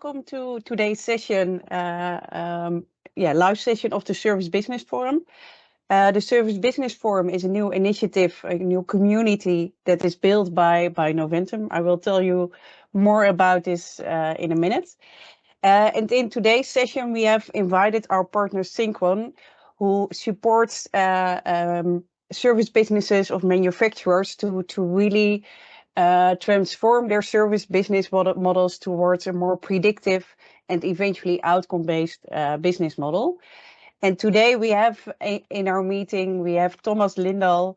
welcome to today's session, live session of the Service Business Forum. The Service Business Forum is a new initiative, a new community that is built by Noventum. I will tell you more about this in a minute. And in today's session, we have invited our partner Syncron, who supports service businesses of manufacturers to really transform their service business models towards a more predictive and eventually outcome-based business model. And today we have in our meeting, we have Thomas Lindahl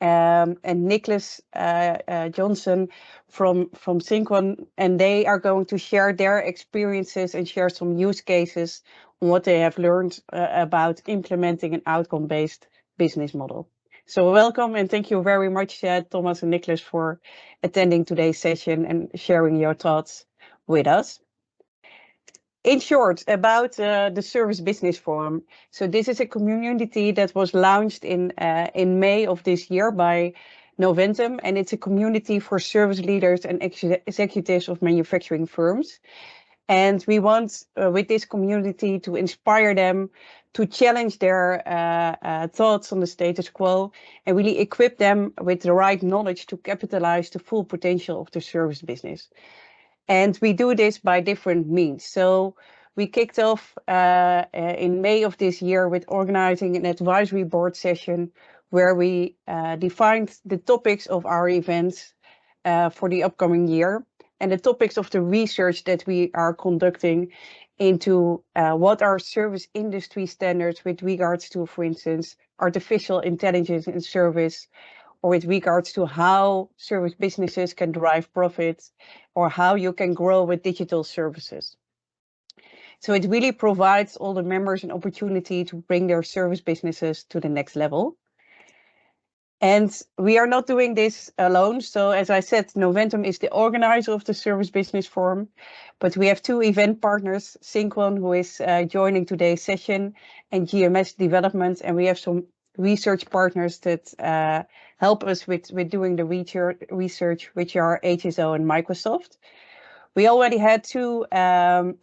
and Nicholas Johnson from Syncron, and they are going to share their experiences and share some use cases on what they have learned about implementing an outcome-based business model. So welcome and thank you very much, Thomas and Nicholas, for attending today's session and sharing your thoughts with us. In short, about the Service Business Forum. So this is a community that was launched in May of this year by Noventum, and it's a community for service leaders and executives of manufacturing firms. And we want, with this community, to inspire them to challenge their thoughts on the status quo and really equip them with the right knowledge to capitalize the full potential of the service business. And we do this by different means. So we kicked off in May of this year with organizing an advisory board session where we defined the topics of our events for the upcoming year and the topics of the research that we are conducting into what are service industry standards with regards to, for instance, artificial intelligence in service, or with regards to how service businesses can drive profits, or how you can grow with digital services. So it really provides all the members an opportunity to bring their service businesses to the next level. And we are not doing this alone. So as I said, Noventum is the organizer of the Service Business Forum, but we have two event partners, Syncron, who is joining today's session, and GMS Development, and we have some research partners that help us with doing the research, which are HSO and Microsoft. We already had two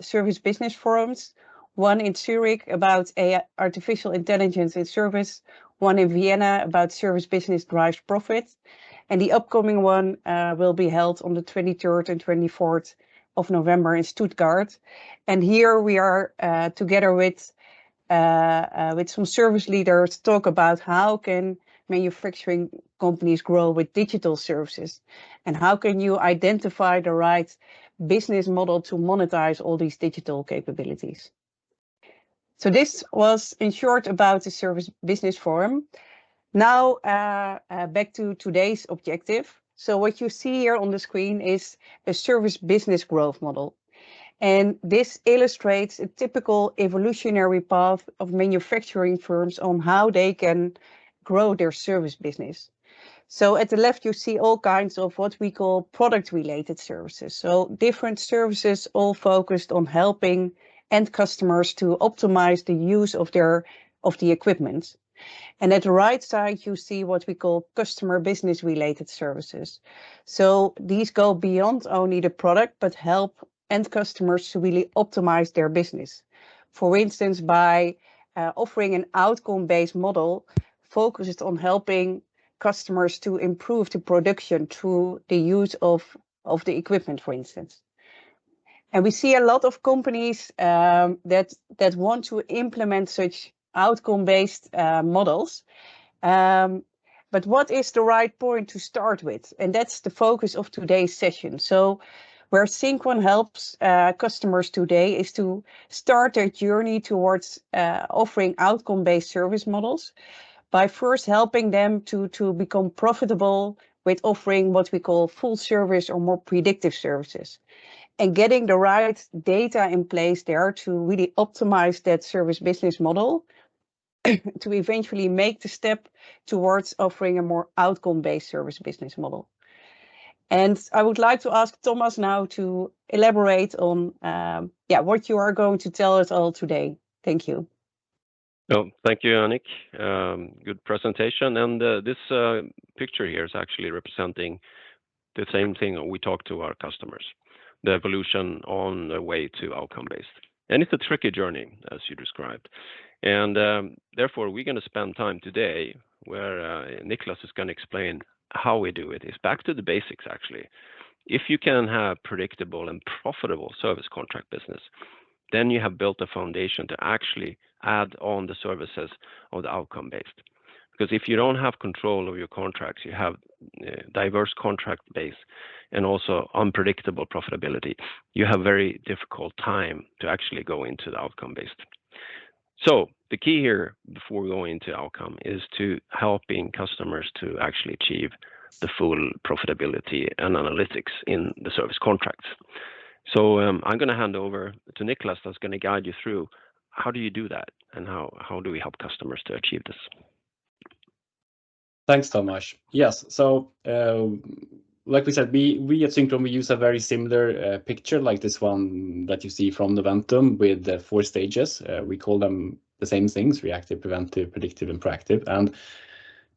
service business forums, one in Zurich about artificial intelligence in service, one in Vienna about service business drives profit. And the upcoming one will be held on the 23rd and 24th of November in Stuttgart. And here we are together with some service leaders talk about how can manufacturing companies grow with digital services and how can you identify the right business model to monetize all these digital capabilities. So this was in short about the Service Business Forum. Now back to today's objective. So what you see here on the screen is a service business growth model. And this illustrates a typical evolutionary path of manufacturing firms on how they can grow their service business. So at the left, you see all kinds of what we call product-related services. So different services all focused on helping end customers to optimize the use of the equipment. And at the right side, you see what we call customer business related services. So these go beyond only the product, but help end customers to really optimize their business. For instance, by offering an outcome-based model focused on helping customers to improve the production through the use of the equipment, for instance. And we see a lot of companies that want to implement such outcome-based models. But what is the right point to start with? And that's the focus of today's session. So where Syncron helps customers today is to start their journey towards offering outcome-based service models by first helping them to become profitable with offering what we call full service or more predictive services, and getting the right data in place there to really optimize that service business model to eventually make the step towards offering a more outcome-based service business model. And I would like to ask Thomas now to elaborate on what you are going to tell us all today. Thank you. Oh, thank you, Annick. Good presentation. And this picture here is actually representing the same thing we talk to our customers. the evolution on the way to outcome-based. And it's a tricky journey, as you described. And therefore, we're going to spend time today where Nicholas is going to explain how we do it. It's back to the basics, actually. If you can have predictable and profitable service contract business, then you have built a foundation to actually add on the services of the outcome-based. Because if you don't have control of your contracts, you have diverse contract base and also unpredictable profitability, you have very difficult time to actually go into the outcome-based. So the key here before we go into outcome is to helping customers to actually achieve the full profitability and analytics in the service contracts. So I'm going to hand over to Nicholas that's going to guide you through how do you do that and how do we help customers to achieve this. Thanks, Tomas. Yes, so like we said, we at Syncron, we use a very similar picture like this one that you see from Noventum with the 4 stages. We call them the same things: reactive, preventive, predictive, and proactive. And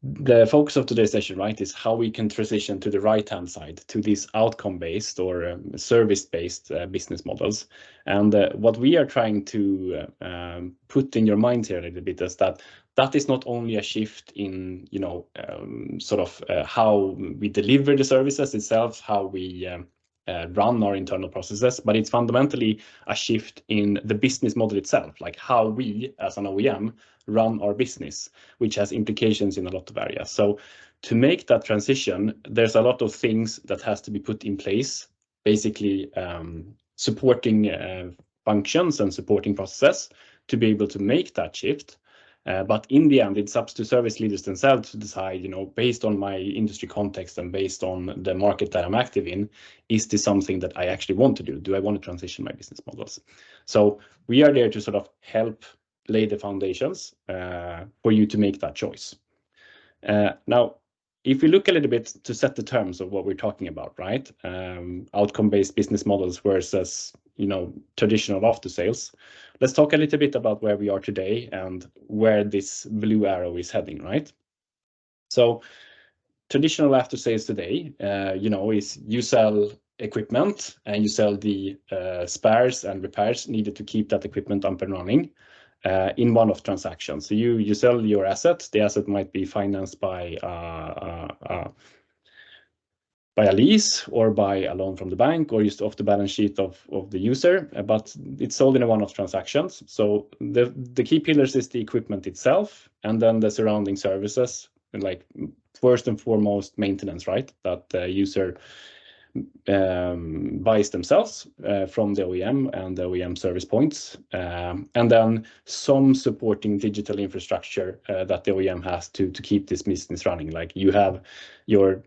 the focus of today's session, right, is how we can transition to the right-hand side, to these outcome-based or service-based business models. And what we are trying to put in your mind here a little bit is that is not only a shift in, sort of how we deliver the services itself, how we run our internal processes, but it's fundamentally a shift in the business model itself, like how we as an OEM run our business, which has implications in a lot of areas. So to make that transition, there's a lot of things that has to be put in place, basically supporting functions and supporting processes to be able to make that shift. But in the end, it's up to service leaders themselves to decide, based on my industry context and based on the market that I'm active in, is this something that I actually want to do? Do I want to transition my business models? So we are there to sort of help lay the foundations for you to make that choice. Now, if we look a little bit to set the terms of what we're talking about, right? Outcome-based business models versus, traditional after sales. Let's talk a little bit about where we are today and where this blue arrow is heading, right? So traditional after sales today, is you sell equipment and you sell the spares and repairs needed to keep that equipment up and running in one-off transactions. So you sell your asset. The asset might be financed by a lease or by a loan from the bank or just off the balance sheet of the user, but it's sold in a one-off transactions. So the key pillars is the equipment itself, and then the surrounding services, and like first and foremost maintenance, right? That the user buys themselves from the OEM and the OEM service points, and then some supporting digital infrastructure that the OEM has to keep this business running. Like you have your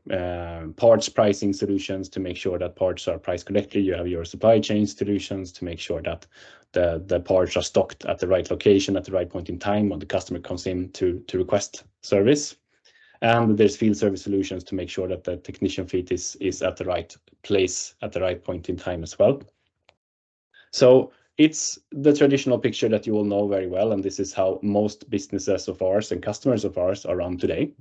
parts pricing solutions to make sure that parts are priced correctly. You have your supply chain solutions to make sure that the parts are stocked at the right location at the right point in time when the customer comes in to request service. And there's field service solutions to make sure that the technician fleet is at the right place at the right point in time as well. So it's the traditional picture that you all know very well, and this is how most businesses of ours and customers of ours are run today.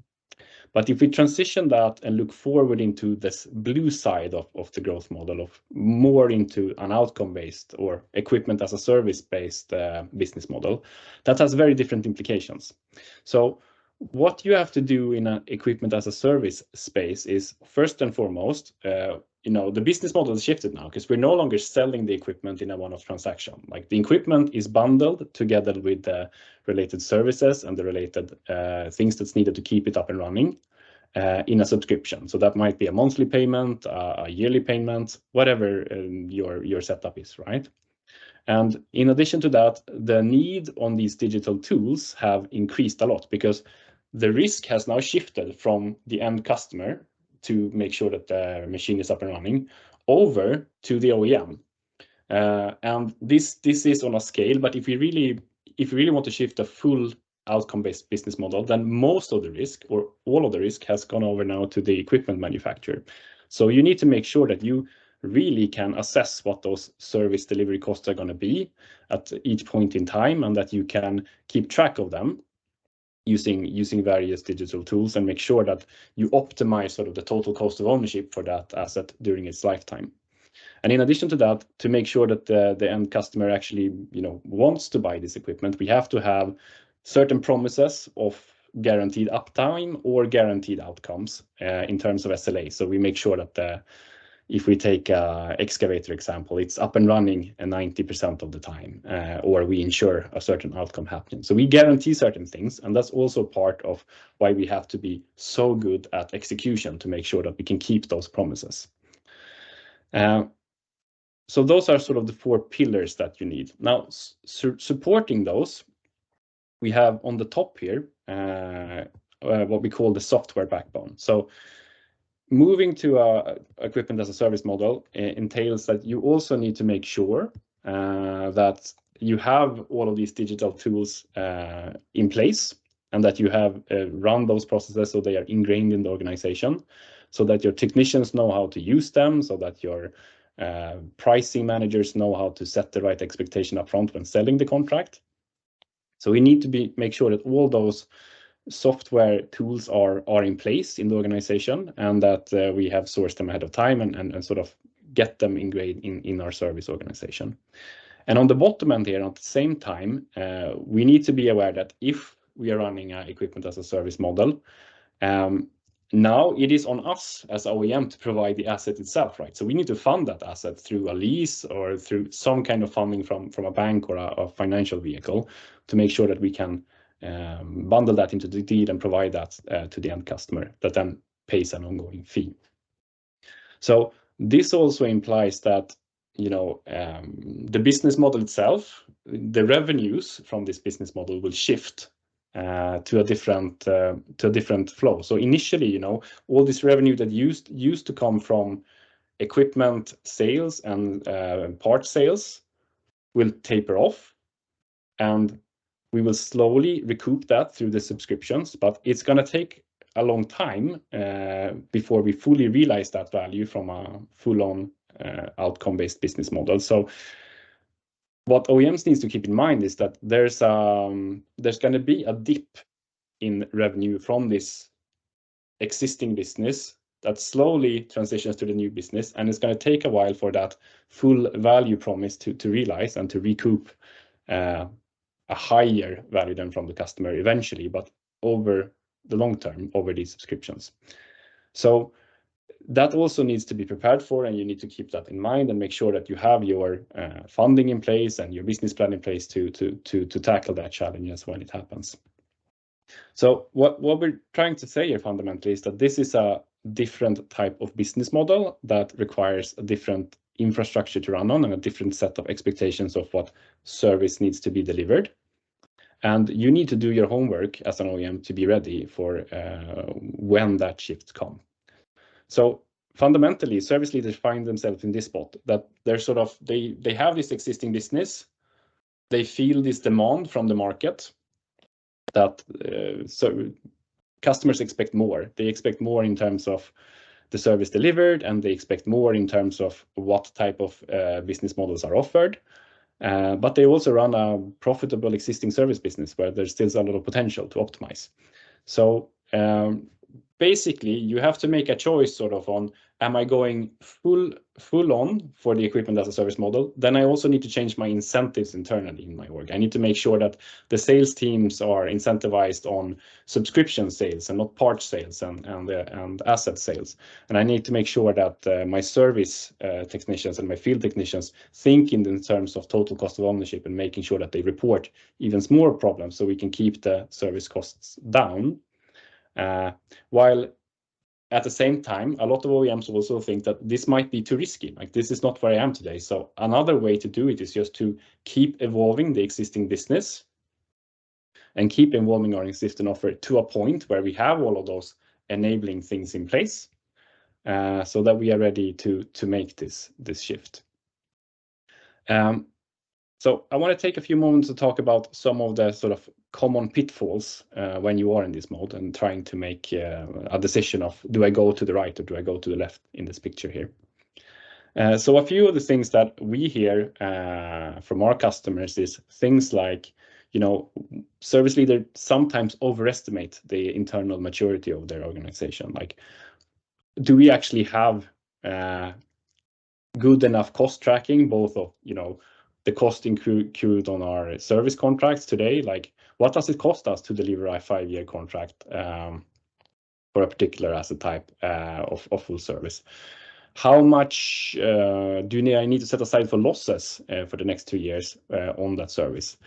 But if we transition that and look forward into this blue side of the growth model, of more into an outcome-based or equipment as a service-based business model, that has very different implications. So what you have to do in an equipment as a service space is, first and foremost, the business model has shifted now because we're no longer selling the equipment in a one-off transaction. Like the equipment is bundled together with the related services and the related things that's needed to keep it up and running in a subscription. So that might be a monthly payment, a yearly payment, whatever your setup is, right? And in addition to that, the need on these digital tools have increased a lot because the risk has now shifted from the end customer to make sure that the machine is up and running over to the OEM. And this is on a scale, but if you really want to shift a full outcome-based business model, then most of the risk or all of the risk has gone over now to the equipment manufacturer. So you need to make sure that you really can assess what those service delivery costs are going to be at each point in time, and that you can keep track of them using various digital tools and make sure that you optimize sort of the total cost of ownership for that asset during its lifetime. And in addition to that, to make sure that the end customer actually, wants to buy this equipment, we have to have certain promises of guaranteed uptime or guaranteed outcomes in terms of SLA. So we make sure that if we take an excavator example, it's up and running 90% of the time, or we ensure a certain outcome happening. So we guarantee certain things, and that's also part of why we have to be so good at execution to make sure that we can keep those promises. So those are sort of the 4 pillars that you need. Now, supporting those, we have on the top here what we call the software backbone. So moving to a equipment as a service model entails that you also need to make sure that you have all of these digital tools in place, and that you have run those processes so they are ingrained in the organization, so that your technicians know how to use them, so that your pricing managers know how to set the right expectation up front when selling the contract. So we need to make sure that all those software tools are in place in the organization, and that we have sourced them ahead of time and sort of get them ingrained in our service organization. And on the bottom end here, at the same time, we need to be aware that if we are running an equipment as a service model, now it is on us as OEM to provide the asset itself, right? So we need to fund that asset through a lease or through some kind of funding from a bank or a financial vehicle to make sure that we can bundle that into the deal and provide that to the end customer that then pays an ongoing fee. So this also implies that the business model itself, the revenues from this business model will shift to a different flow. So initially, all this revenue that used to come from equipment sales and part sales will taper off, and we will slowly recoup that through the subscriptions, but it's going to take a long time before we fully realize that value from a full-on outcome-based business model. So what OEMs needs to keep in mind is that there's going to be a dip in revenue from this existing business that slowly transitions to the new business, and it's going to take a while for that full value promise to realize and to recoup a higher value than from the customer eventually, but over the long term, over these subscriptions. So that also needs to be prepared for, and you need to keep that in mind and make sure that you have your funding in place and your business plan in place to tackle that challenge when it happens. So what we're trying to say here fundamentally is that this is a different type of business model that requires a different infrastructure to run on and a different set of expectations of what service needs to be delivered. And you need to do your homework as an OEM to be ready for when that shift comes. So fundamentally, service leaders find themselves in this spot that they're sort of, they have this existing business, they feel this demand from the market that so customers expect more. They expect more in terms of the service delivered, and they expect more in terms of what type of business models are offered. But they also run a profitable existing service business where there's still a lot of potential to optimize. So basically, you have to make a choice sort of on, am I going full on for the equipment as a service model? Then I also need to change my incentives internally in my org. I need to make sure that the sales teams are incentivized on subscription sales and not part sales and asset sales. And I need to make sure that my service technicians and my field technicians think in terms of total cost of ownership and making sure that they report even smaller problems so we can keep the service costs down. While at the same time, a lot of OEMs also think that this might be too risky. Like, this is not where I am today. So another way to do it is just to keep evolving the existing business and keep evolving our existing offer to a point where we have all of those enabling things in place, so that we are ready to make this shift. So I want to take a few moments to talk about some of the sort of common pitfalls when you are in this mode and trying to make a decision of, do I go to the right or do I go to the left in this picture here? So a few of the things that we hear from our customers is things like, service leaders sometimes overestimate the internal maturity of their organization. Like, do we actually have good enough cost tracking, both of, the cost incurred on our service contracts today, like what does it cost us to deliver a 5-year contract for a particular asset type of full service? How much do I need to set aside for losses for the next 2 years on that service?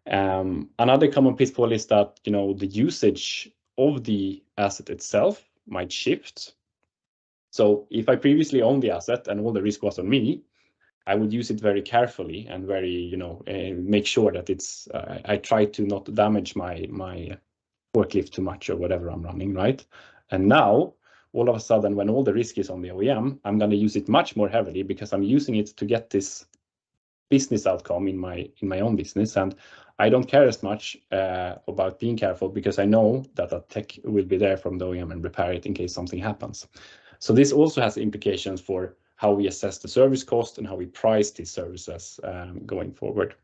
Another common pitfall is that, the usage of the asset itself might shift. So if I previously owned the asset and all the risk was on me, I would use it very carefully and very, make sure that it's, I try to not damage my forklift too much or whatever I'm running, right? And now, all of a sudden, when all the risk is on the OEM, I'm going to use it much more heavily because I'm using it to get this business outcome in my own business. And I don't care as much about being careful because I know that a tech will be there from the OEM and repair it in case something happens. So this also has implications for how we assess the service cost and how we price these services going forward.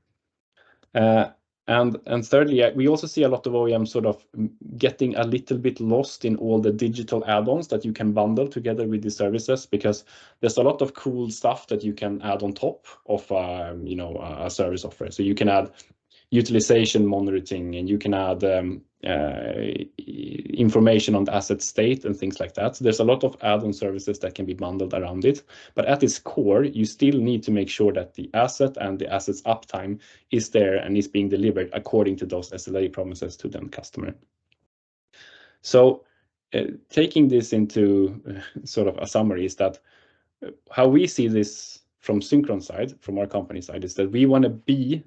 And thirdly, we also see a lot of OEMs sort of getting a little bit lost in all the digital add-ons that you can bundle together with the services, because there's a lot of cool stuff that you can add on top of a service offer. So you can add utilization monitoring, and you can add information on the asset state and things like that. So there's a lot of add-on services that can be bundled around it. But at its core, you still need to make sure that the asset and the asset's uptime is there and is being delivered according to those SLA promises to the customer. So taking this into sort of a summary is that how we see this from Syncron side, from our company side, is that we want to be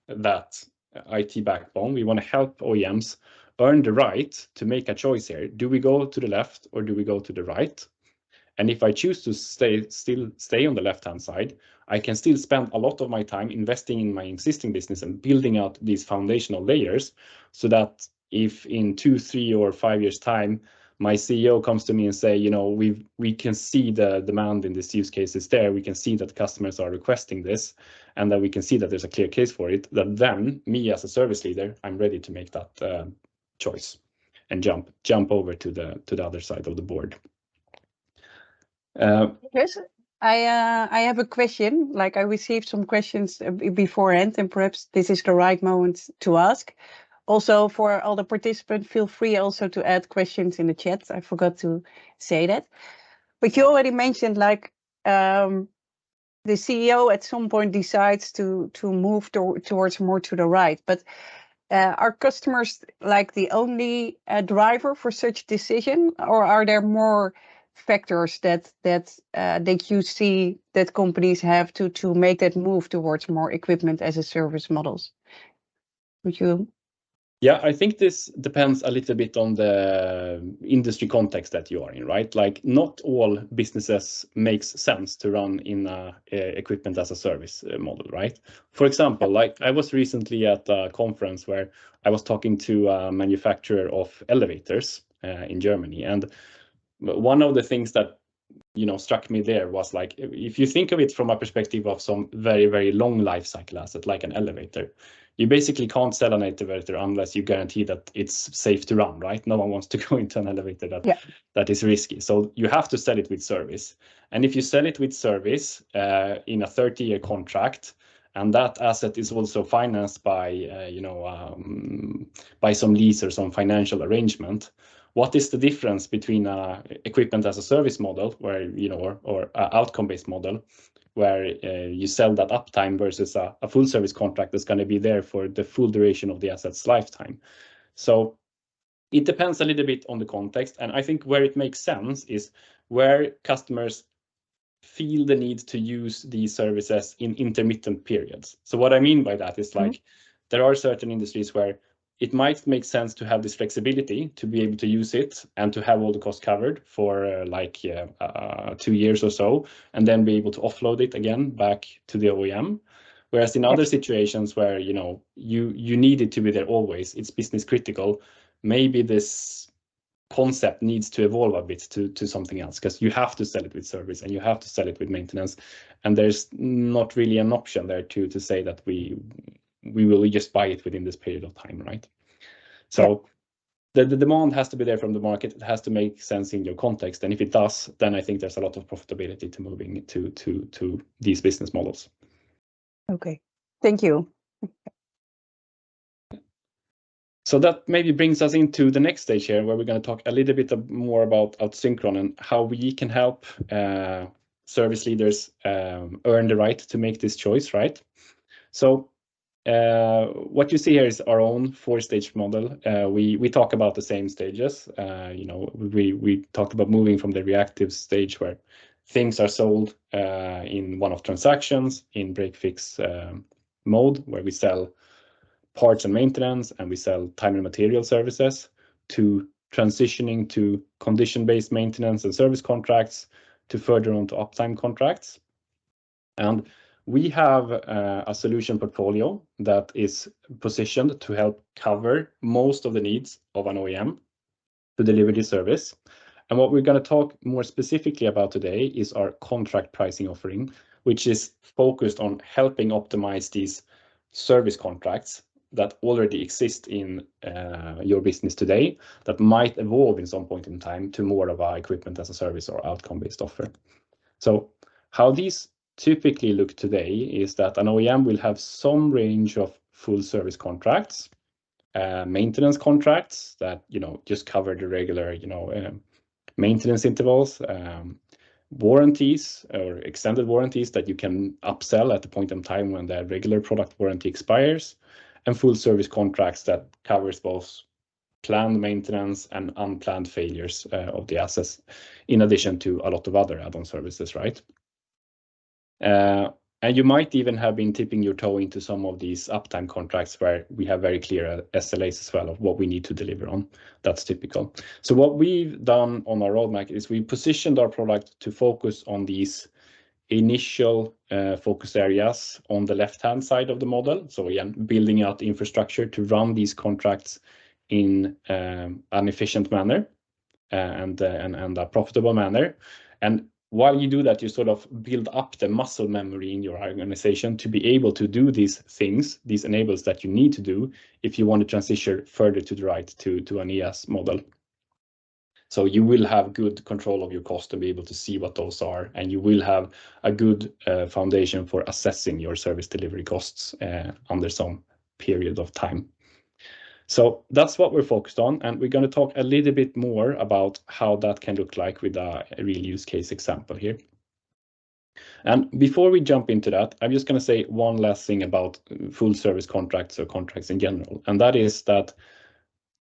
that IT backbone. We want to help OEMs earn the right to make a choice here. Do we go to the left or do we go to the right? And if I choose to stay on the left-hand side, I can still spend a lot of my time investing in my existing business and building out these foundational layers, so that if in 2, 3, or 5 years time, my CEO comes to me and say, we can see the demand in this use case is there. We can see that customers are requesting this, and that we can see that there's a clear case for it. That then me as a service leader, I'm ready to make that choice and jump over to the other side of the board. Yes, I have a question. Like, I received some questions beforehand, and perhaps this is the right moment to ask. Also, for all the participants, feel free also to add questions in the chat. I forgot to say that. But you already mentioned, like, the CEO at some point decides to move towards more to the right. But are customers like the only driver for such decision, or are there more factors that you see that companies have to make that move towards more equipment as a service models? Would you? Yeah, I think this depends a little bit on the industry context that you are in, right? Like, not all businesses makes sense to run in a equipment as a service model, right? For example, like I was recently at a conference where I was talking to a manufacturer of elevators in Germany, and one of the things that struck me there was, like, if you think of it from a perspective of some very, very long life cycle asset like an elevator, you basically can't sell an elevator unless you guarantee that it's safe to run, right? No one wants to go into an elevator that is risky. So you have to sell it with service. And if you sell it with service in a 30-year contract, and that asset is also financed by by some lease or some financial arrangement, what is the difference between equipment as a service model, where or outcome-based model, where you sell that uptime, versus a full service contract that's going to be there for the full duration of the asset's lifetime? So it depends a little bit on the context, and I think where it makes sense is where customers feel the need to use these services in intermittent periods. So what I mean by that is, like, there are certain industries where it might make sense to have this flexibility to be able to use it and to have all the costs covered for 2 years or so, and then be able to offload it again back to the OEM. Whereas in other situations where you need it to be there always, it's business critical, maybe this concept needs to evolve a bit to something else, because you have to sell it with service and you have to sell it with maintenance, and there's not really an option there to say that we will just buy it within this period of time, right? So the demand has to be there from the market. It has to make sense in your context, and if it does, then I think there's a lot of profitability to moving to these business models. Okay, thank you. So that maybe brings us into the next stage here, where we're going to talk a little bit more about Syncron and how we can help service leaders earn the right to make this choice, right? So what you see here is our own 4-stage model. We talk about the same stages. You know, we talked about moving from the reactive stage where things are sold in one-off transactions, in break-fix mode, where we sell parts and maintenance, and we sell time and material services, to transitioning to condition-based maintenance and service contracts, to further on to uptime contracts. And we have a solution portfolio that is positioned to help cover most of the needs of an OEM to deliver this service. And what we're going to talk more specifically about today is our contract pricing offering, which is focused on helping optimize these service contracts that already exist in your business today, that might evolve in some point in time to more of a equipment as a service or outcome-based offer. So how these typically look today is that an OEM will have some range of full service contracts, maintenance contracts that, you know, just cover the regular, you know, maintenance intervals, warranties or extended warranties that you can upsell at the point in time when the regular product warranty expires, and full service contracts that covers both planned maintenance and unplanned failures of the assets, in addition to a lot of other add-on services, right? And you might even have been tipping your toe into some of these uptime contracts where we have very clear SLAs as well of what we need to deliver on. That's typical. So what we've done on our roadmap is we positioned our product to focus on these initial focus areas on the left-hand side of the model. So again, building out the infrastructure to run these contracts in an efficient manner and a profitable manner. And while you do that, you sort of build up the muscle memory in your organization to be able to do these things, these enablers that you need to do if you want to transition further to the right to an EaaS model. So you will have good control of your cost to be able to see what those are, and you will have a good foundation for assessing your service delivery costs under some period of time. So that's what we're focused on, and we're going to talk a little bit more about how that can look like with a real use case example here. And before we jump into that, I'm just going to say one last thing about full service contracts or contracts in general, and that is that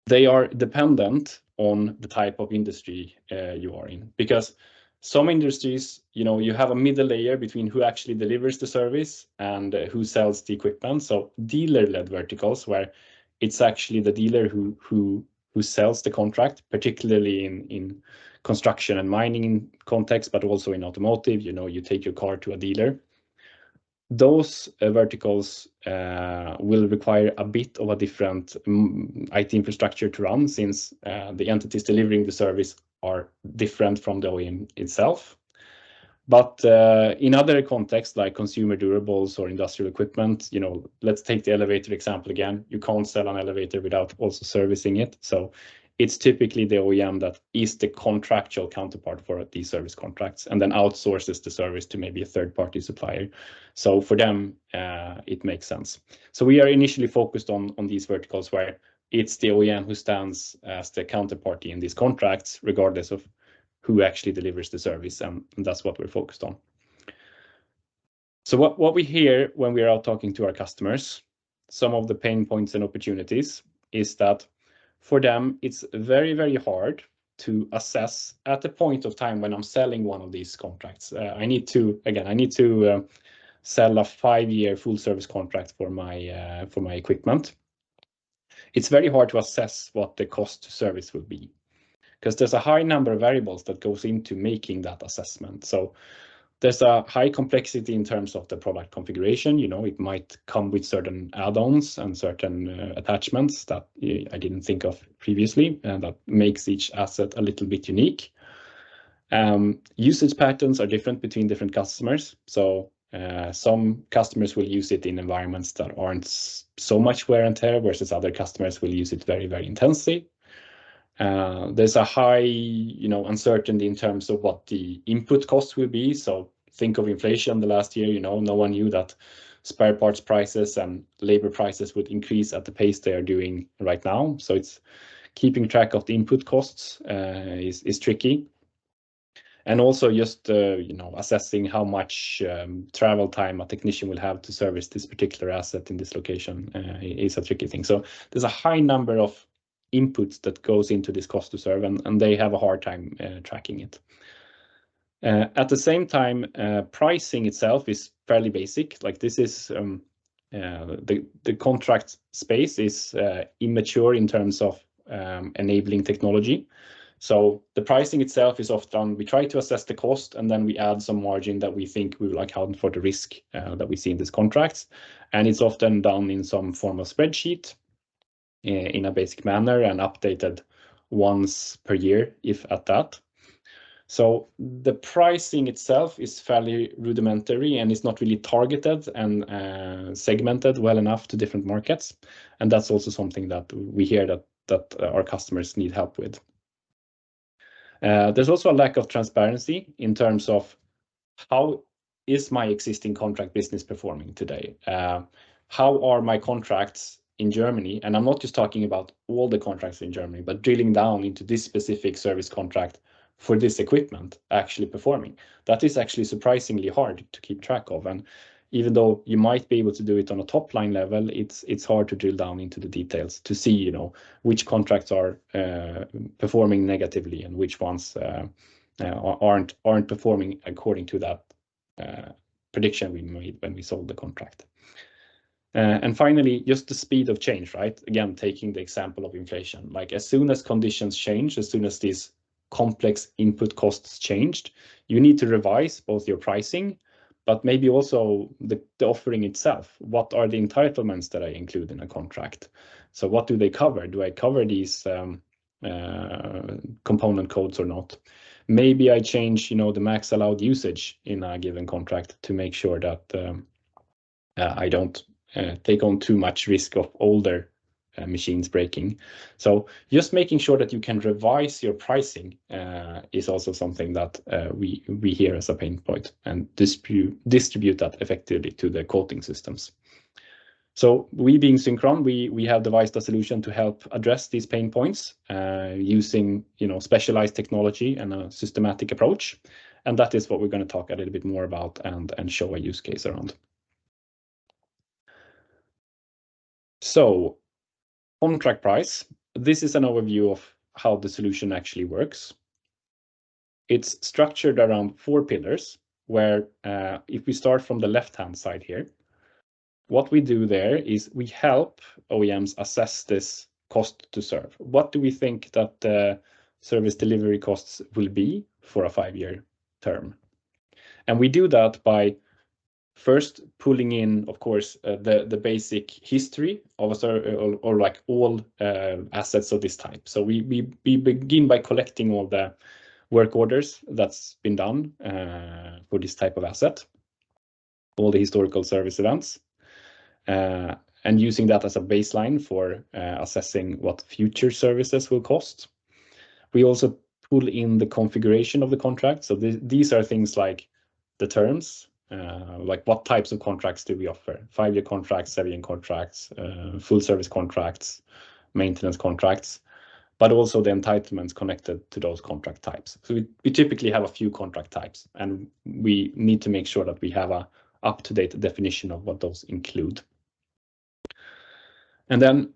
they are dependent on the type of industry you are in, because some industries, you know, you have a middle layer between who actually delivers the service and who sells the equipment. So dealer-led verticals, where it's actually the dealer who sells the contract, particularly in construction and mining context, but also in automotive. You know, you take your car to a dealer. Those verticals will require a bit of a different IT infrastructure to run, since the entities delivering the service are different from the OEM itself. But in other contexts, like consumer durables or industrial equipment, you know, let's take the elevator example again. You can't sell an elevator without also servicing it. So it's typically the OEM that is the contractual counterpart for these service contracts, and then outsources the service to maybe a third-party supplier. So for them, it makes sense. So we are initially focused on these verticals where it's the OEM who stands as the counterparty in these contracts, regardless of who actually delivers the service, and that's what we're focused on. So what we hear when we are out talking to our customers, some of the pain points and opportunities, is that for them, it's very, very hard to assess at the point of time when I'm selling one of these contracts. I need to sell a 5-year full service contract for my equipment. It's very hard to assess what the cost to service will be, because there's a high number of variables that goes into making that assessment. So there's a high complexity in terms of the product configuration. You know, it might come with certain add-ons and certain attachments that I didn't think of previously, and that makes each asset a little bit unique. Usage patterns are different between different customers. So some customers will use it in environments that aren't so much wear and tear, versus other customers will use it very, very intensely. There's a high, uncertainty in terms of what the input costs will be. So think of inflation the last year, no one knew that spare parts prices and labor prices would increase at the pace they are doing right now. So it's keeping track of the input costs is tricky. And also just, assessing how much travel time a technician will have to service this particular asset in this location is a tricky thing. So there's a high number of inputs that goes into this cost to serve, and they have a hard time tracking it. At the same time, pricing itself is fairly basic. Like this is the contract space is immature in terms of enabling technology. So the pricing itself is often, we try to assess the cost and then we add some margin that we think we will account for the risk that we see in these contracts. And it's often done in some form of spreadsheet in a basic manner and updated once per year, if at that. So the pricing itself is fairly rudimentary and it's not really targeted and segmented well enough to different markets. And that's also something that we hear that our customers need help with. There's also a lack of transparency in terms of how is my existing contract business performing today? How are my contracts in Germany? And I'm not just talking about all the contracts in Germany, but drilling down into this specific service contract for this equipment actually performing. That is actually surprisingly hard to keep track of. And even though you might be able to do it on a top line level, it's hard to drill down into the details to see, which contracts are performing negatively and which ones aren't performing according to that prediction we made when we sold the contract. And finally, just the speed of change, right? Again, taking the example of inflation, like as soon as conditions change, as soon as these complex input costs changed, you need to revise both your pricing, but maybe also the offering itself. What are the entitlements that I include in a contract? So what do they cover? Do I cover these component codes or not? Maybe I change, the max allowed usage in a given contract to make sure that I don't take on too much risk of older machines breaking. So just making sure that you can revise your pricing is also something that we hear as a pain point and distribute that effectively to the quoting systems. So we being Syncron, we have devised a solution to help address these pain points using specialized technology and a systematic approach. And that is what we're going to talk a little bit more about and show a use case around. So contract price. This is an overview of how the solution actually works. It's structured around 4 pillars, where if we start from the left-hand side here, what we do there is we help OEMs assess this cost to serve. What do we think that the service delivery costs will be for a 5-year term? And we do that by first pulling in, of course, the basic history of a service or like all assets of this type. So we begin by collecting all the work orders that's been done for this type of asset, all the historical service events, and using that as a baseline for assessing what future services will cost. We also pull in the configuration of the contract. So these are things like the terms, like what types of contracts do we offer? 5-year contracts, 7-year contracts, full service contracts, maintenance contracts, but also the entitlements connected to those contract types. So we typically have a few contract types, and we need to make sure that we have a up-to-date definition of what those include. And then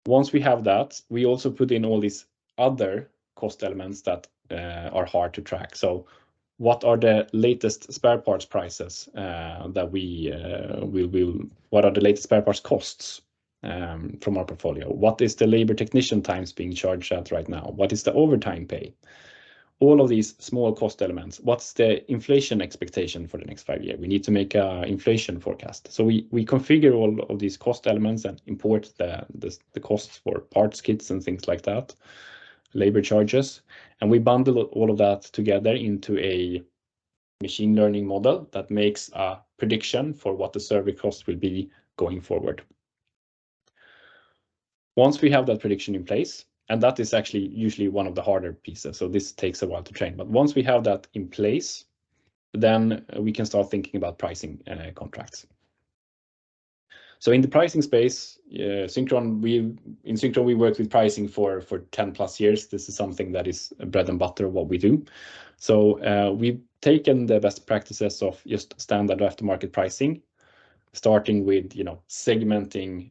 once we have that, we also put in all these other cost elements that are hard to track. So what are the latest spare parts prices that we what are the latest spare parts costs from our portfolio? What is the labor technician times being charged at right now? What is the overtime pay? All of these small cost elements. What's the inflation expectation for the next 5 years? We need to make an inflation forecast. So we configure all of these cost elements and import the costs for parts kits and things like that, labor charges, and we bundle all of that together into a machine learning model that makes a prediction for what the service cost will be going forward. Once we have that prediction in place, And that is actually usually one of the harder pieces. So this takes a while to train. But once we have that in place, then we can start thinking about pricing contracts. So in the pricing space, Syncron, we worked with pricing for 10+ years. This is something that is bread and butter of what we do. So we've taken the best practices of just standard aftermarket pricing, starting with segmenting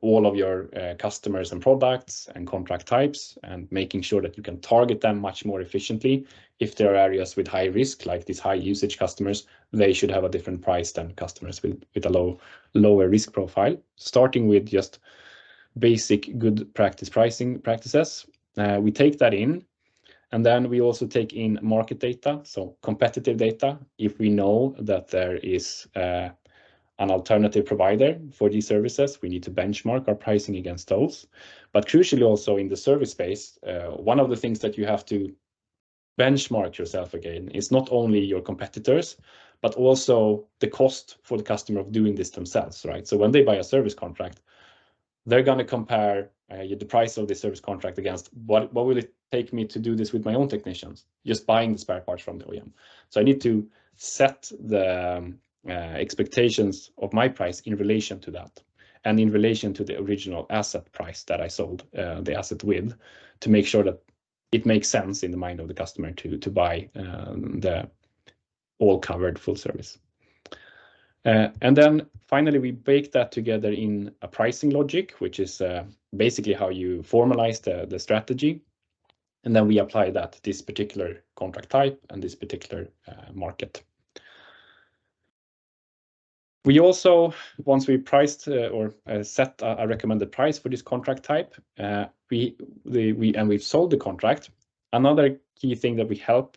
all of your customers and products and contract types, and making sure that you can target them much more efficiently. If there are areas with high risk, like these high usage customers, they should have a different price than customers with a lower risk profile. Starting with just basic good pricing practices, we take that in. And then we also take in market data, so competitive data. If we know that there is an alternative provider for these services, we need to benchmark our pricing against those. But crucially also in the service space, one of the things that you have to benchmark yourself again is not only your competitors, but also the cost for the customer of doing this themselves, right? So when they buy a service contract, they're going to compare the price of the service contract against what will it take me to do this with my own technicians, just buying the spare parts from the OEM. So I need to set the expectations of my price in relation to that, and in relation to the original asset price that I sold the asset with, to make sure that it makes sense in the mind of the customer to buy the all covered full service. And then finally, we bake that together in a pricing logic, which is basically how you formalize the strategy. And then we apply that to this particular contract type and this particular market. We also, once we priced or set a recommended price for this contract type, we've sold the contract. Another key thing that we help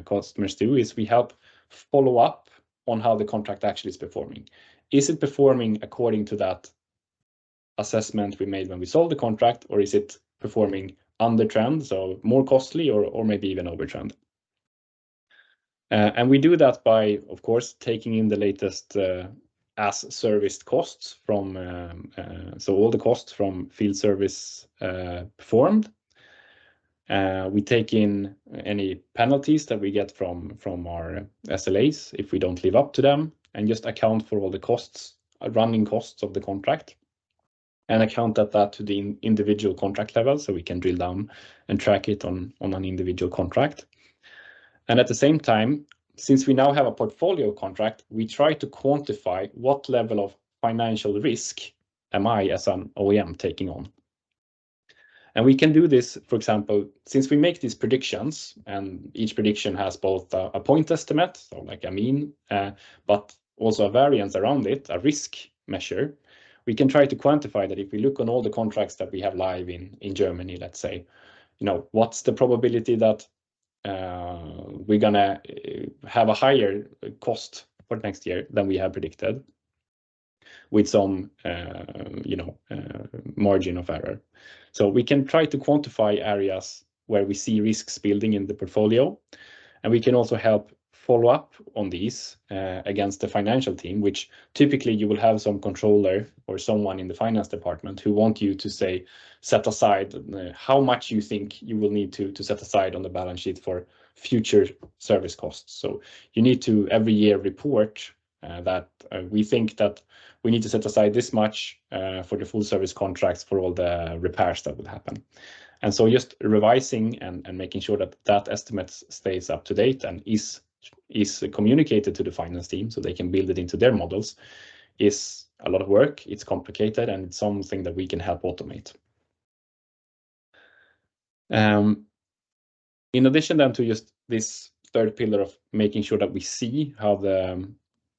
customers do is we help follow up on how the contract actually is performing. Is it performing according to that assessment we made when we sold the contract, or is it performing under trend, so more costly, or maybe even over trend? And we do that by, of course, taking in the latest as serviced costs from, so all the costs from field service performed. We take in any penalties that we get from our SLAs if we don't live up to them, and just account for all the costs, running costs of the contract, and account that to the individual contract level, so we can drill down and track it on an individual contract. And at the same time, since we now have a portfolio contract, we try to quantify what level of financial risk am I as an OEM taking on. And we can do this, for example, since we make these predictions, and each prediction has both a point estimate, so like a mean, but also a variance around it, a risk measure. We can try to quantify that if we look on all the contracts that we have live in Germany, let's say, what's the probability that we're gonna have a higher cost for next year than we have predicted, with some margin of error. So we can try to quantify areas where we see risks building in the portfolio, and we can also help follow up on these against the financial team, which typically you will have some controller or someone in the finance department who want you to set aside how much you think you will need to set aside on the balance sheet for future service costs. So you need to every year report that we think that we need to set aside this much for the full service contracts for all the repairs that will happen. And so just revising and making sure that estimate stays up to date and is communicated to the finance team so they can build it into their models is a lot of work. It's complicated, and it's something that we can help automate. In addition then to just this third pillar of making sure that we see how the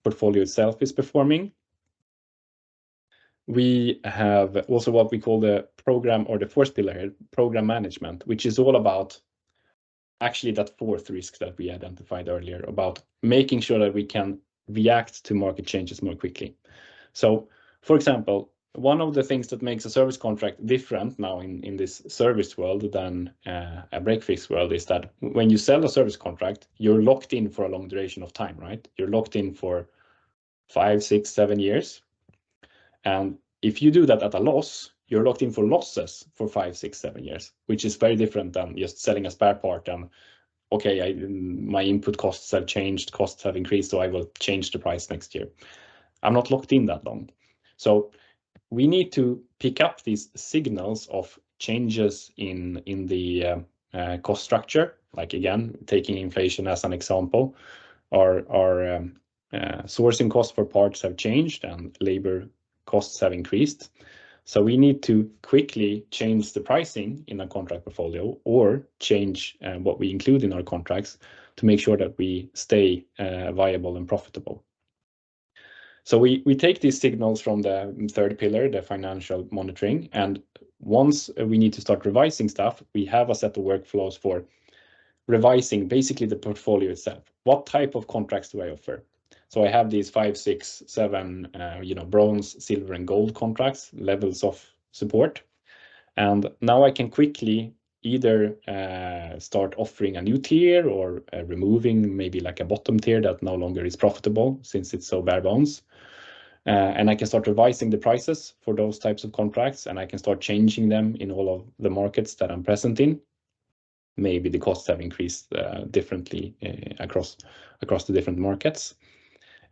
portfolio itself is performing, we have also what we call the program, or the fourth pillar here, program management, which is all about actually that fourth risk that we identified earlier, about making sure that we can react to market changes more quickly. So, for example, one of the things that makes a service contract different now in this service world than a break-fix world is that when you sell a service contract, you're locked in for a long duration of time, right? You're locked in for 5, 6, 7 years. And if you do that at a loss, you're locked in for losses for 5, 6, 7 years, which is very different than just selling a spare part and, okay, my input costs have changed, costs have increased, so I will change the price next year. I'm not locked in that long. So we need to pick up these signals of changes in the cost structure. Like, again, taking inflation as an example, our sourcing costs for parts have changed and labor costs have increased. So we need to quickly change the pricing in a contract portfolio or change what we include in our contracts to make sure that we stay viable and profitable. So we take these signals from the third pillar, the financial monitoring, and once we need to start revising stuff, we have a set of workflows for revising basically the portfolio itself. What type of contracts do I offer? So I have these 5, 6, 7, bronze, silver, and gold contracts, levels of support. And now I can quickly either start offering a new tier or removing maybe like a bottom tier that no longer is profitable since it's so bare bones. And I can start revising the prices for those types of contracts, and I can start changing them in all of the markets that I'm present in. Maybe the costs have increased differently across the different markets.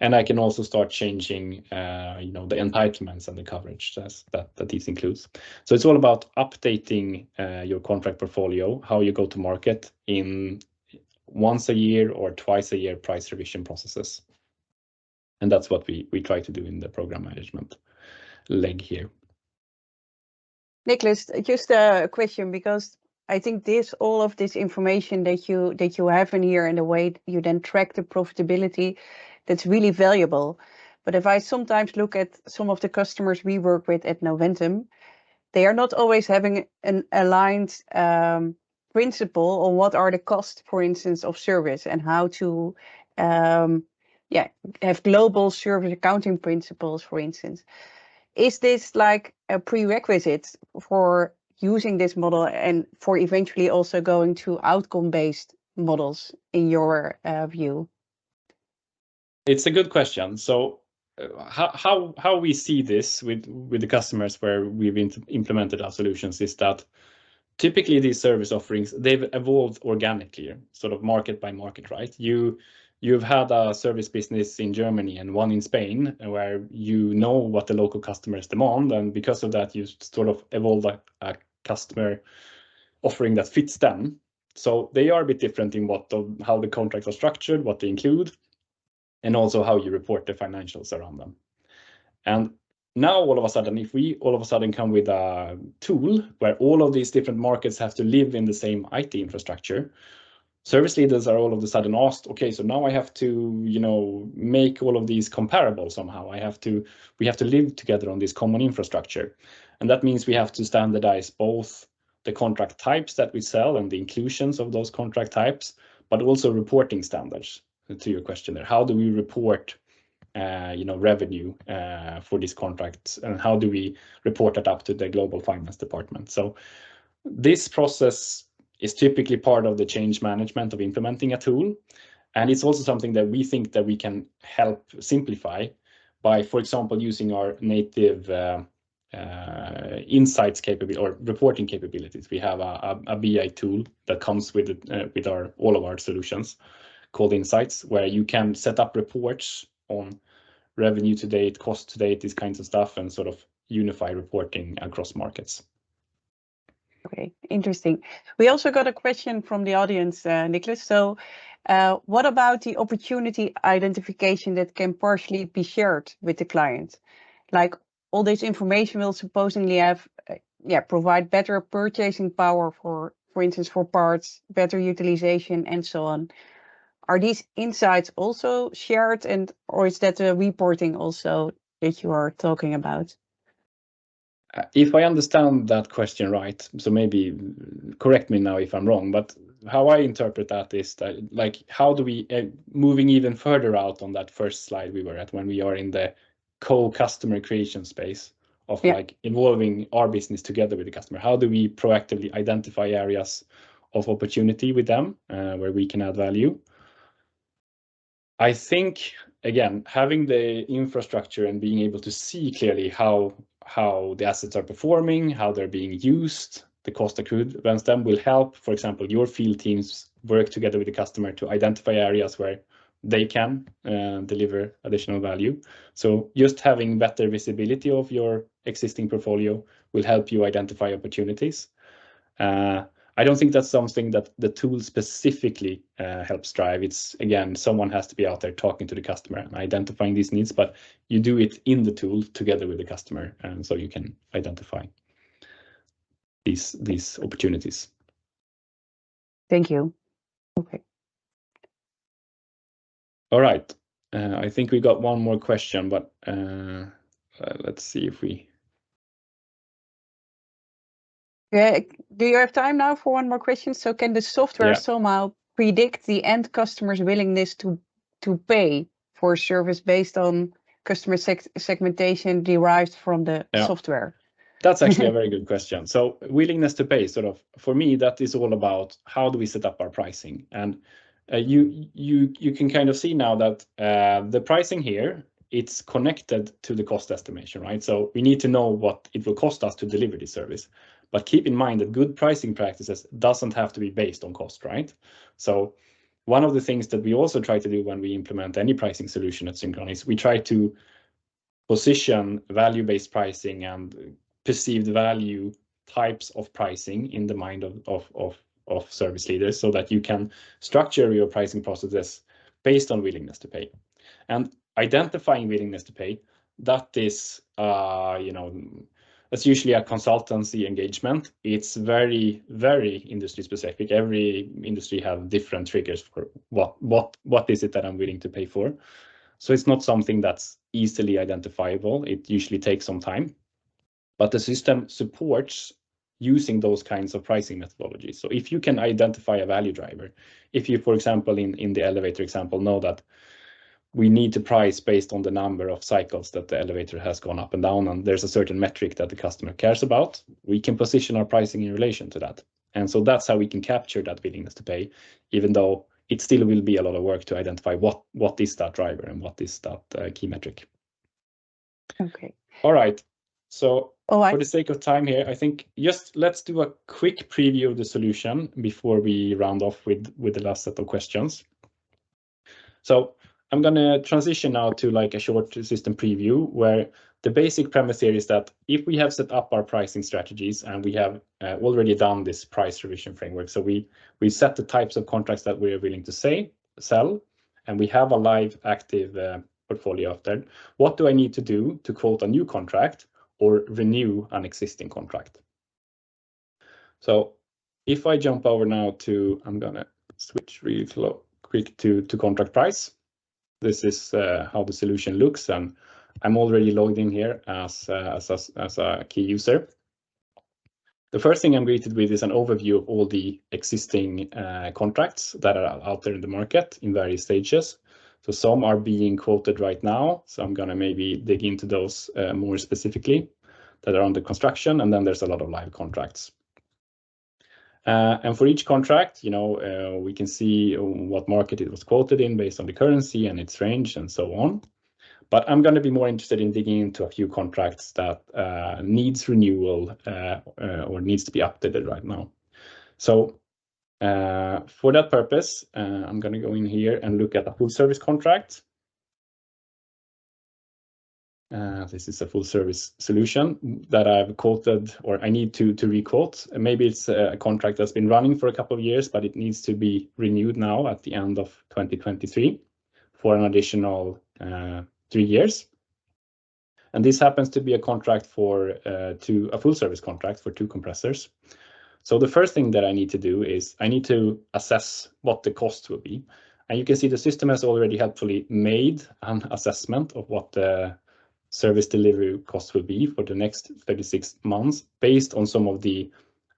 And I can also start changing, the entitlements and the coverage that these includes. So it's all about updating your contract portfolio, how you go to market in once a year or twice a year price revision processes. And that's what we try to do in the program management leg here. Nicholas, just a question, because I think all of this information that you have in here and the way you then track the profitability, that's really valuable. But if I sometimes look at some of the customers we work with at Noventum, they are not always having an aligned principle on what are the costs, for instance, of service, and how to have global service accounting principles, for instance. Is this like a prerequisite for using this model and for eventually also going to outcome-based models in your view? It's a good question. So how we see this with the customers where we've implemented our solutions is that typically these service offerings, they've evolved organically, sort of market by market, right? You've had a service business in Germany and one in Spain where you know what the local customers demand, and because of that you sort of evolve a customer offering that fits them. So they are a bit different in how the contracts are structured, what they include, and also how you report the financials around them. And now all of a sudden, if we all of a sudden come with a tool where all of these different markets have to live in the same IT infrastructure, service leaders are all of a sudden asked, okay, so now I have to, make all of these comparable somehow. We have to live together on this common infrastructure. And that means we have to standardize both the contract types that we sell and the inclusions of those contract types, but also reporting standards. To your question there, how do we report revenue for these contracts, and how do we report that up to the global finance department? So this process is typically part of the change management of implementing a tool, and it's also something that we think that we can help simplify by, for example, using our native insights capability or reporting capabilities. We have a BI tool that comes with all of our solutions called Insights, where you can set up reports on revenue to date, cost to date, these kinds of stuff, and sort of unify reporting across markets. Okay, interesting. We also got a question from the audience, Nicholas. So what about the opportunity identification that can partially be shared with the client? Like, all this information will supposedly provide better purchasing power for instance, for parts, better utilization, and so on. Are these insights also shared, or is that the reporting also that you are talking about? If I understand that question right, so maybe correct me now if I'm wrong, but how I interpret that is that, like, how do we, moving even further out on that first slide we were at, when we are in the co-customer creation space of like involving our business together with the customer, how do we proactively identify areas of opportunity with them where we can add value? I think, again, having the infrastructure and being able to see clearly how how the assets are performing, how they're being used, the cost accrued against them will help, for example, your field teams work together with the customer to identify areas where they can deliver additional value. So just having better visibility of your existing portfolio will help you identify opportunities. I don't think that's something that the tool specifically helps drive. It's, again, someone has to be out there talking to the customer and identifying these needs, but you do it in the tool together with the customer, and so you can identify these opportunities. Thank you. Okay. All right. I think we got one more question, but let's see if we... Yeah, do you have time now for one more question? So can the software somehow predict the end customer's willingness to pay for a service based on customer segmentation derived from the software? That's actually a very good question. So willingness to pay, sort of, for me, that is all about how do we set up our pricing. And you can kind of see now that the pricing here, it's connected to the cost estimation, right? So we need to know what it will cost us to deliver this service. But keep in mind that good pricing practices doesn't have to be based on cost, right? So one of the things that we also try to do when we implement any pricing solution at Syncron is we try to position value-based pricing and perceived value types of pricing in the mind of service leaders, so that you can structure your pricing processes based on willingness to pay. And identifying willingness to pay, that is, that's usually a consultancy engagement. It's very, very industry specific. Every industry have different triggers for what is it that I'm willing to pay for. So it's not something that's easily identifiable. It usually takes some time, but the system supports using those kinds of pricing methodologies. So if you can identify a value driver, if you, for example, in the elevator example, know that we need to price based on the number of cycles that the elevator has gone up and down, and there's a certain metric that the customer cares about, we can position our pricing in relation to that. And so that's how we can capture that willingness to pay, even though it still will be a lot of work to identify what is that driver and what is that key metric. Okay. All right. So for the sake of time here, I think just let's do a quick preview of the solution before we round off with the last set of questions. So I'm going to transition now to like a short system preview, where the basic premise here is that if we have set up our pricing strategies and we have already done this price revision framework, so we set the types of contracts that we are willing to sell, and we have a live active portfolio of that, what do I need to do to quote a new contract or renew an existing contract? So if I jump over now to, I'm going to switch really quick to contract price. This is how the solution looks, and I'm already logged in here as a key user. The first thing I'm greeted with is an overview of all the existing contracts that are out there in the market in various stages. So some are being quoted right now, so I'm going to maybe dig into those more specifically that are under construction, and then there's a lot of live contracts. And for each contract, we can see what market it was quoted in based on the currency and its range and so on. But I'm going to be more interested in digging into a few contracts that needs renewal or needs to be updated right now. So for that purpose, I'm going to go in here and look at a full service contract. This is a full service solution that I've quoted, or I need to requote. Maybe it's a contract that's been running for a couple of years, but it needs to be renewed now at the end of 2023 for an additional 3 years. And this happens to be a contract for a full service contract for 2 compressors. So the first thing that I need to do is I need to assess what the cost will be. And you can see the system has already helpfully made an assessment of what the service delivery cost will be for the next 36 months based on some of the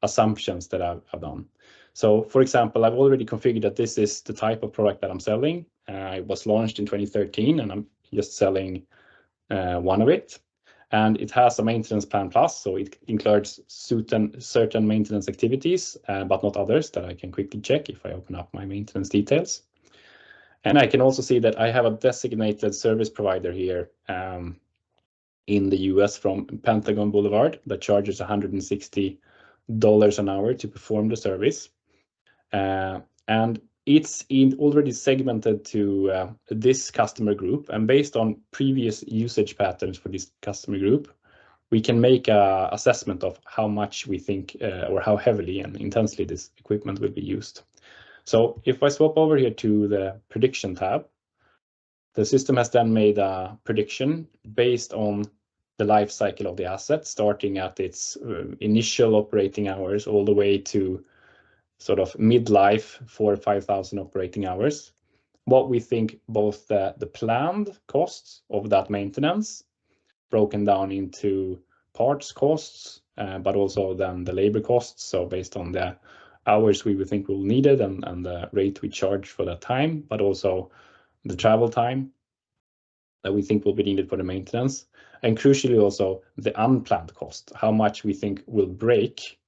assumptions that I've done. So for example, I've already configured that this is the type of product that I'm selling. It was launched in 2013 and I'm just selling one of it. And it has a maintenance plan plus, so it includes certain maintenance activities, but not others that I can quickly check if I open up my maintenance details. And I can also see that I have a designated service provider here in the US from Pentagon Boulevard that charges $160 an hour to perform the service. And it's already segmented to this customer group. And based on previous usage patterns for this customer group, we can make an assessment of how much we think or how heavily and intensely this equipment will be used. So if I swap over here to the prediction tab, the system has then made a prediction based on the life cycle of the asset, starting at its initial operating hours all the way to sort of midlife, 4,000 or 5,000 operating hours. What we think both the planned costs of that maintenance, broken down into parts costs, but also then the labor costs. So based on the hours we would think we'll need it and the rate we charge for that time, but also the travel time that we think will be needed for the maintenance. And crucially also the unplanned cost, how much we think will break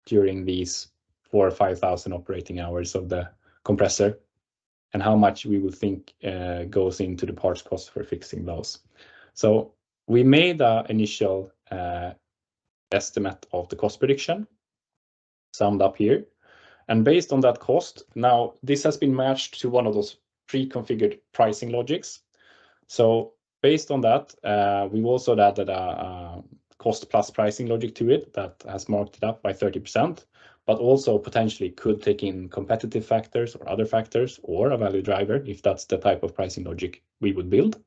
during these 4,000 or 5,000 operating hours of the compressor, and how much we will think goes into the parts cost for fixing those. So we made an initial estimate of the cost prediction, summed up here. And based on that cost, now this has been matched to one of those pre-configured pricing logics. So based on that, we've also added a cost plus pricing logic to it that has marked it up by 30%, but also potentially could take in competitive factors or other factors or a value driver if that's the type of pricing logic we would build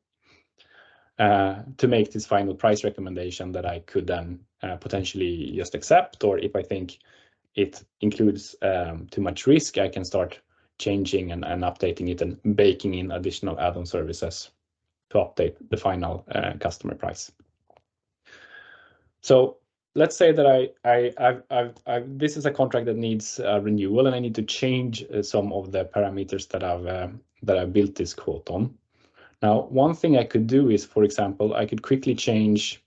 to make this final price recommendation that I could then potentially just accept, or if I think it includes too much risk, I can start changing and updating it and baking in additional add-on services to update the final customer price. So let's say that this is a contract that needs renewal, and I need to change some of the parameters that I've built this quote on. Now, one thing I could do is, for example, I could quickly change,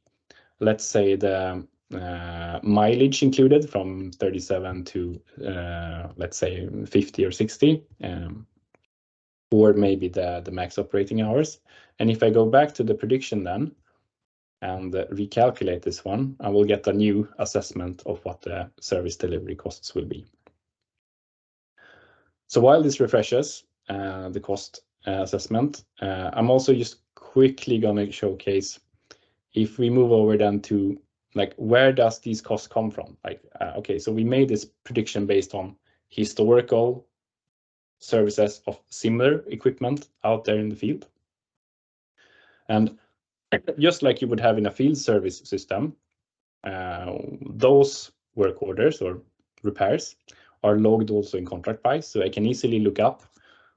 let's say, the mileage included from 37 to, let's say, 50 or 60, or maybe the max operating hours. And if I go back to the prediction then and recalculate this one, I will get a new assessment of what the service delivery costs will be. So while this refreshes the cost assessment, I'm also just quickly going to showcase, if we move over then to like, where does these costs come from? Like, okay, so we made this prediction based on historical services of similar equipment out there in the field. And just like you would have in a field service system, those work orders or repairs are logged also in contract price. So I can easily look up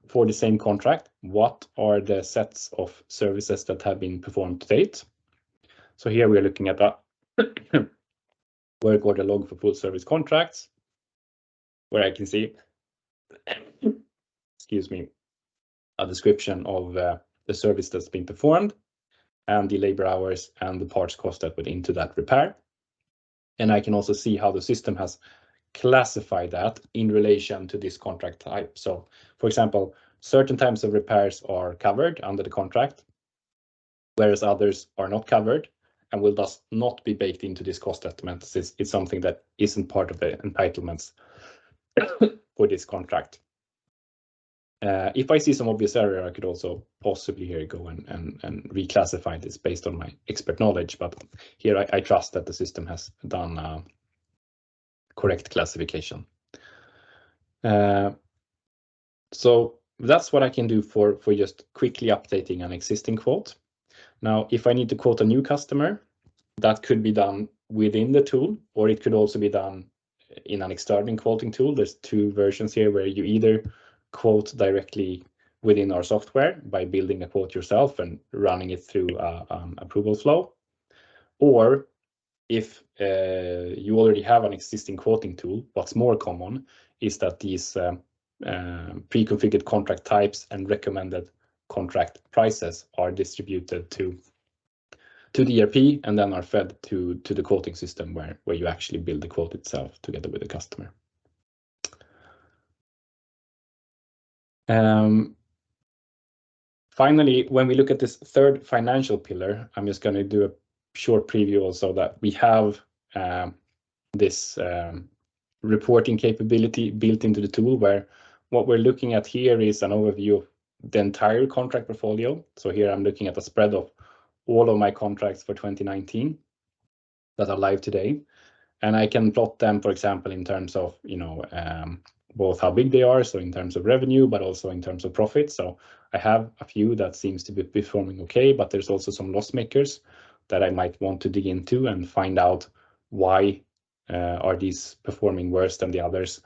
for the same contract, what are the sets of services that have been performed to date. So here we are looking at a work order log for full service contracts, where I can see, excuse me, a description of the service that's been performed and the labor hours and the parts cost that went into that repair. And I can also see how the system has classified that in relation to this contract type. So, for example, certain types of repairs are covered under the contract, whereas others are not covered and will thus not be baked into this cost estimate. It's something that isn't part of the entitlements for this contract. If I see some obvious error, I could also possibly here go and reclassify this based on my expert knowledge. But here I trust that the system has done correct classification. So that's what I can do for just quickly updating an existing quote. Now, if I need to quote a new customer, that could be done within the tool, or it could also be done in an external quoting tool. There's two versions here where you either quote directly within our software by building a quote yourself and running it through an approval flow, or if you already have an existing quoting tool, what's more common is that these pre-configured contract types and recommended contract prices are distributed to the ERP and then are fed to the quoting system where you actually build the quote itself together with the customer. Finally, when we look at this third financial pillar, I'm just going to do a short preview also that we have this reporting capability built into the tool, where what we're looking at here is an overview of the entire contract portfolio. So here I'm looking at a spread of all of my contracts for 2019 that are live today. And I can plot them, for example, in terms of, both how big they are, so in terms of revenue, but also in terms of profit. So I have a few that seems to be performing okay, but there's also some loss makers that I might want to dig into and find out why are these performing worse than the others.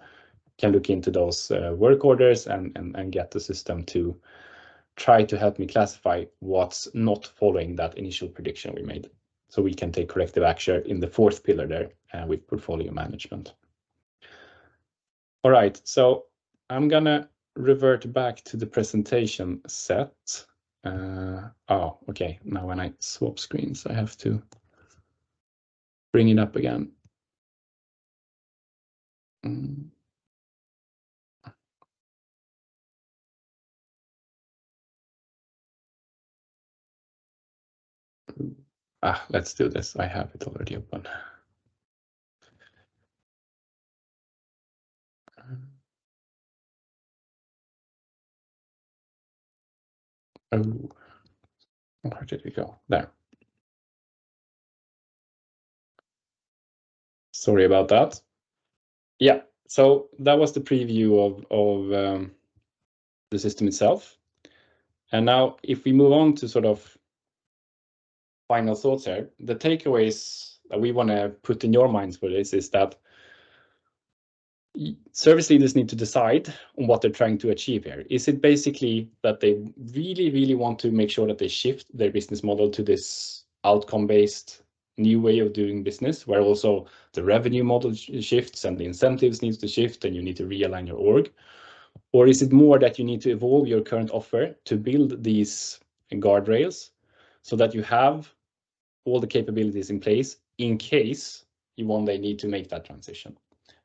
Can look into those work orders and get the system to try to help me classify what's not following that initial prediction we made. So we can take corrective action in the fourth pillar there with portfolio management. All right, so I'm gonna revert back to the presentation set. Okay, now when I swap screens, I have to bring it up again. Let's do this. I have it already open. Oh, where did it go? There. Sorry about that. Yeah, so that was the preview of the system itself. And now if we move on to sort of final thoughts here, the takeaways that we want to put in your minds for this is that service leaders need to decide on what they're trying to achieve here. Is it basically that they really, really want to make sure that they shift their business model to this outcome-based new way of doing business, where also the revenue model shifts and the incentives needs to shift and you need to realign your org? Or is it more that you need to evolve your current offer to build these guardrails so that you have all the capabilities in place in case you one day need to make that transition,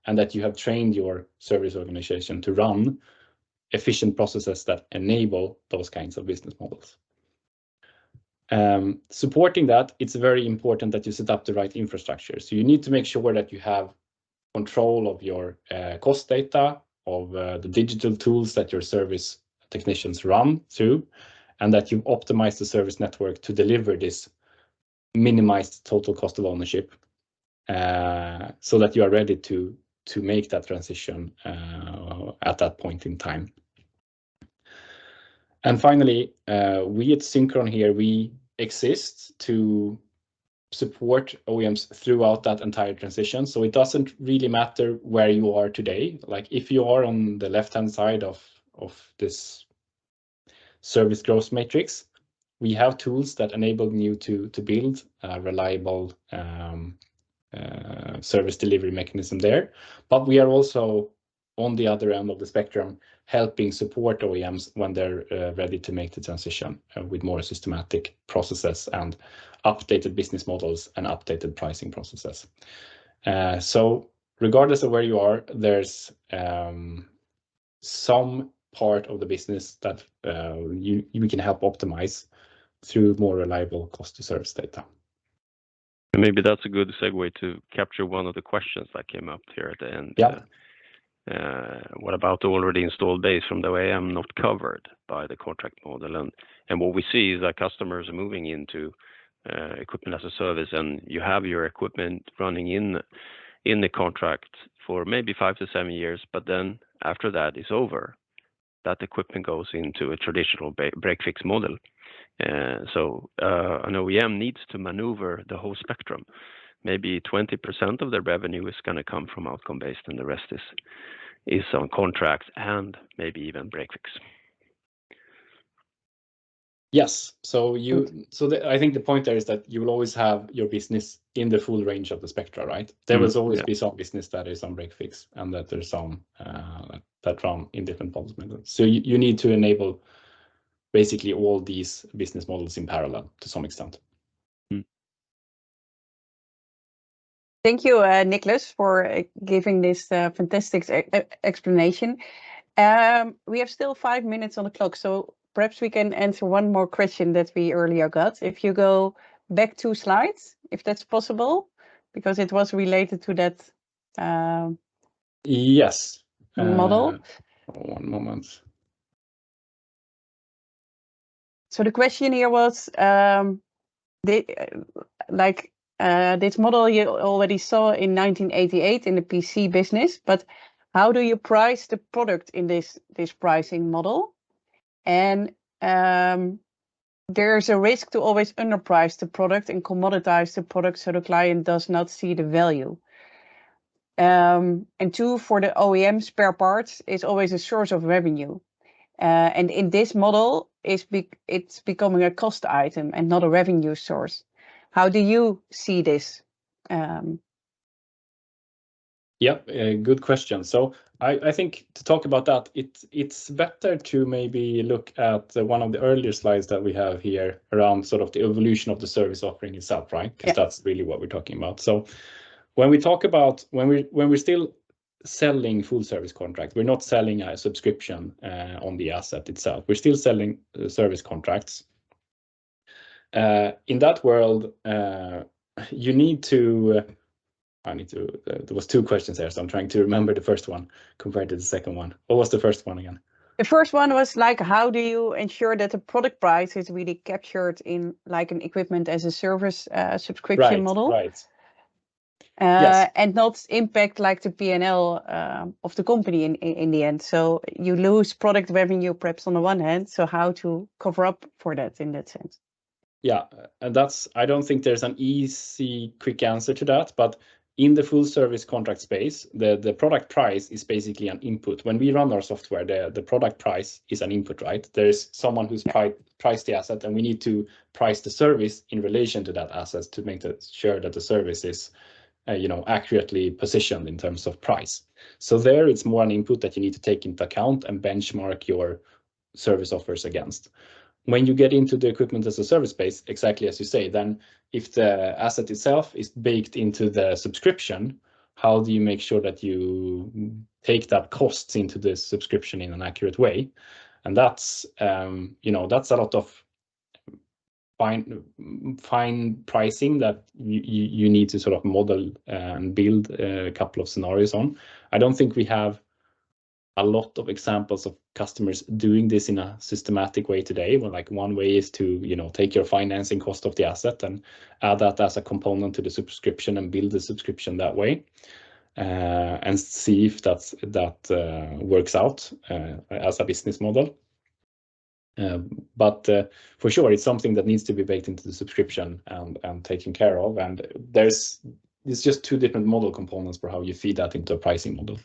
and that you have trained your service organization to run efficient processes that enable those kinds of business models? Supporting that, it's very important that you set up the right infrastructure. So you need to make sure that you have control of your cost data, of the digital tools that your service technicians run through, and that you've optimized the service network to deliver this minimized total cost of ownership, so that you are ready to make that transition at that point in time. And finally, we at Syncron here, we exist to support OEMs throughout that entire transition. So it doesn't really matter where you are today. Like if you are on the left-hand side of this service growth matrix, we have tools that enable you to build a reliable service delivery mechanism there. But we are also on the other end of the spectrum, helping support OEMs when they're ready to make the transition with more systematic processes and updated business models and updated pricing processes. So regardless of where you are, there's some part of the business that you can help optimize through more reliable cost to service data. Maybe that's a good segue to capture one of the questions that came up here at the end. Yeah. What about the already installed base from the OEM not covered by the contract model? And what we see is that customers are moving into equipment as a service, and you have your equipment running in the contract for maybe 5 to 7 years, but then after that is over, that equipment goes into a traditional break fix model. So an OEM needs to maneuver the whole spectrum. Maybe 20% of their revenue is going to come from outcome based, and the rest is on contracts and maybe even break fix. Yes. So I think the point there is that you will always have your business in the full range of the spectra, right? There will always be some business that is on break fix, and that there's some that run in different business models. So you need to enable basically all these business models in parallel to some extent. Thank you, Nicholas, for giving this fantastic explanation. We have still 5 minutes on the clock, so perhaps we can answer one more question that we earlier got. If you go back 2 slides, if that's possible, because it was related to that Yes. model. One moment. So the question here was, this model you already saw in 1988 in the PC business, but how do you price the product in this pricing model? And there's a risk to always underprice the product and commoditize the product so the client does not see the value. And 2, for the OEM, spare parts is always a source of revenue. And in this model, it's becoming a cost item and not a revenue source. How do you see this? Good question. So I think to talk about that, it's better to maybe look at one of the earlier slides that we have here around sort of the evolution of the service offering itself, right? Because that's really what we're talking about. So when we talk about when we're still selling full service contracts, we're not selling a subscription on the asset itself. We're still selling service contracts. In that world, you need to. There was 2 questions there, so I'm trying to remember the first one compared to the second one. What was the first one again? The first one was like, how do you ensure that the product price is really captured in like an equipment as a service subscription model? Right. Yes. And not impact like the P&L of the company in the end. So you lose product revenue perhaps on the one hand. So how to cover up for that in that sense? Yeah, and I don't think there's an easy, quick answer to that, but in the full service contract space, the product price is basically an input. When we run our software, the product price is an input, right? There's someone who's priced the asset, and we need to price the service in relation to that asset to make sure that the service is accurately positioned in terms of price. So there, it's more an input that you need to take into account and benchmark your service offers against. When you get into the equipment as a service space, exactly as you say, then if the asset itself is baked into the subscription, how do you make sure that you take that costs into the subscription in an accurate way? And that's that's a lot of fine pricing that you need to sort of model and build a couple of scenarios on. I don't think we have a lot of examples of customers doing this in a systematic way today. Well, like one way is to take your financing cost of the asset and add that as a component to the subscription and build the subscription that way, and see if that works out as a business model. But for sure, it's something that needs to be baked into the subscription and taken care of. And it's just 2 different model components for how you feed that into a pricing model.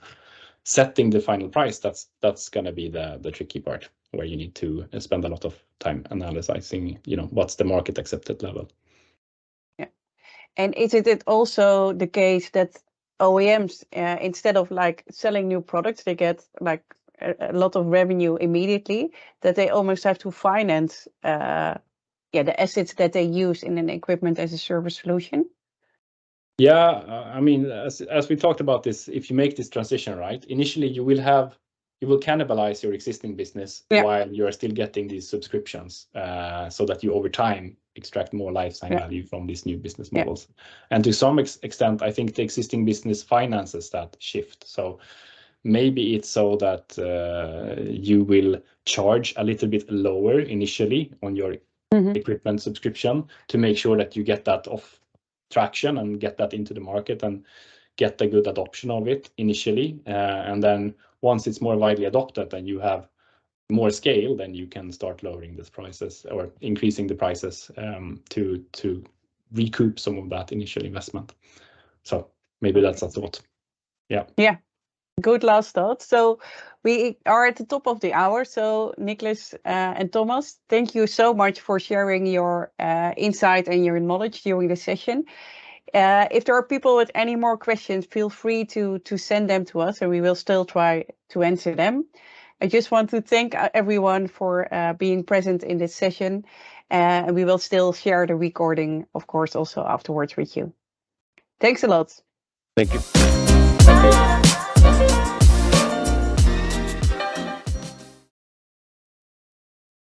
Setting the final price, that's going to be the tricky part, where you need to spend a lot of time analyzing, what's the market accepted level. Yeah, and is it also the case that OEMs, instead of like selling new products, they get like a lot of revenue immediately, that they almost have to finance the assets that they use in an equipment as a service solution? Yeah, I mean, as we talked about this, if you make this transition, right, initially you will cannibalize your existing business while you are still getting these subscriptions, so that you over time extract more lifetime value from these new business models. And to some extent, I think the existing business finances that shift. So maybe it's so that you will charge a little bit lower initially on your equipment subscription to make sure that you get that off traction and get that into the market and get a good adoption of it initially. And then once it's more widely adopted and you have more scale, then you can start lowering these prices or increasing the prices to recoup some of that initial investment. So maybe that's a thought. Yeah. Good last thought. So we are at the top of the hour. So Nicholas and Thomas, thank you so much for sharing your insight and your knowledge during the session. If there are people with any more questions, feel free to send them to us and we will still try to answer them. I just want to thank everyone for being present in this session. And we will still share the recording, of course, also afterwards with you. Thanks a lot. Thank you. Okay.